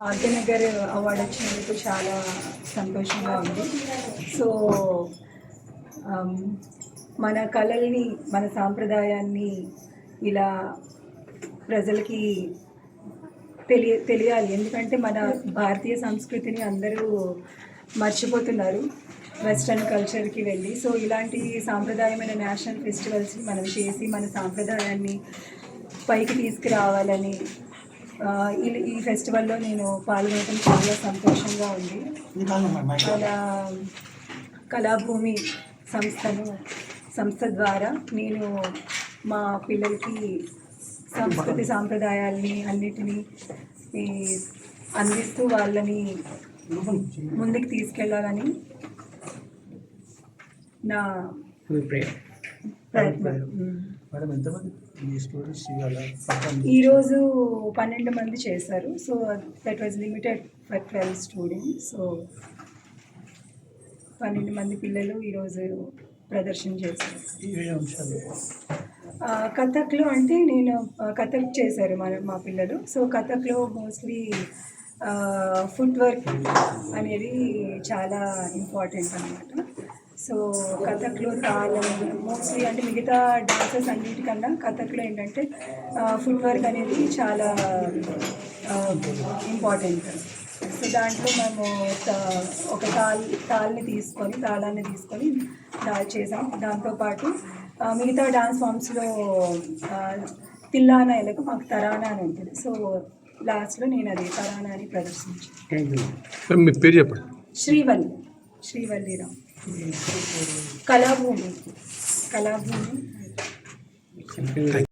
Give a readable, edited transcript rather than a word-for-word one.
Bhagyanagar award వచ్చినందుకు చాలా సంతోషంగా ఉంది. సో మన కళల్ని, మన సాంప్రదాయాన్ని ఇలా ప్రజలకి తెలియాలి. ఎందుకంటే మన భారతీయ సంస్కృతిని అందరూ మర్చిపోతున్నారు వెస్ట్రన్ కల్చర్కి వెళ్ళి. సో ఇలాంటి సాంప్రదాయమైన నేషనల్ ఫెస్టివల్స్ని మనం చేసి మన సాంప్రదాయాన్ని పైకి తీసుకురావాలని ఈ ఫెస్టివల్లో నేను పాల్గొనడం చాలా సంతోషంగా ఉంది. కళాభూమి సంస్థ ద్వారా నేను మా పిల్లలకి సంస్కృతి సాంప్రదాయాల్ని అన్నిటినీ అందిస్తూ వాళ్ళని ముందుకు తీసుకెళ్ళాలని నా ప్రయత్నం. ఈరోజు 12 మంది చేశారు. So that was limited for 12 students. So 12 మంది పిల్లలు ఈరోజు ప్రదర్శన చేశారు. కథక్లో అంటే నేను కథక్ చేశారు మా పిల్లలు. సో కథక్లో మోస్ట్లీ ఫుట్ వర్క్ అనేది చాలా ఇంపార్టెంట్ అన్నమాట. సో కథక్లో తాళం మోస్ట్లీ అంటే మిగతా డాన్సెస్ అన్నిటికన్నా కథక్లో ఏంటంటే ఫుట్ వర్క్ అనేది చాలా ఇంపార్టెంట్. సో దాంట్లో మేము ఒక తాళాన్ని తీసుకొని చేసాం. దాంతోపాటు మిగతా డాన్స్ ఫామ్స్లో తిల్లానా ఎలాగో మాకు తరానా అని ఉంటుంది. సో లాస్ట్లో నేను అది తరానా అని ప్రదర్శించాను. మీ పేరు చెప్పండి. శ్రీవల్లిరామ్. కళాభూమి.